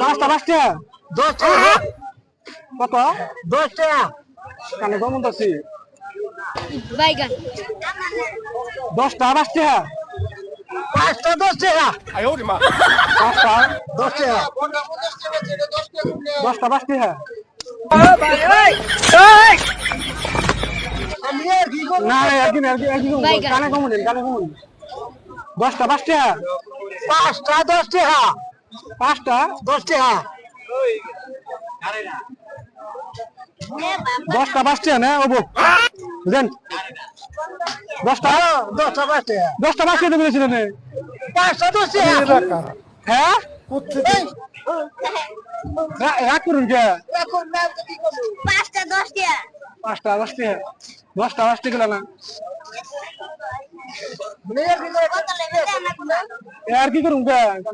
পাঁচটা পাঁচটা 10 টাকা কত 10 টাকা কানে কমন আছি বাইগান 10টা পাঁচটা 5টা 10 টাকা পাঁচটা 10 টাকা 10টা পাঁচটা আমি আর কি করব না একদিন কানে কমন 10টা পাঁচটা 5টা 10 টাকা পাঁচটা 10 টাকা 10টা পাঁচটা না ওবো বুঝেন 10টা 10টা 5 টাকা 10টা পাঁচটা তো বলেছিলেন 5টা 10 টাকা হ্যাঁ রাগ করুন কে এখন নাম কি করব 5টা 10 টাকা পাঁচটা পাঁচটা 10টা পাঁচটা গেল না মেয়ে কি করে কত লেগে না আর কি করুন কে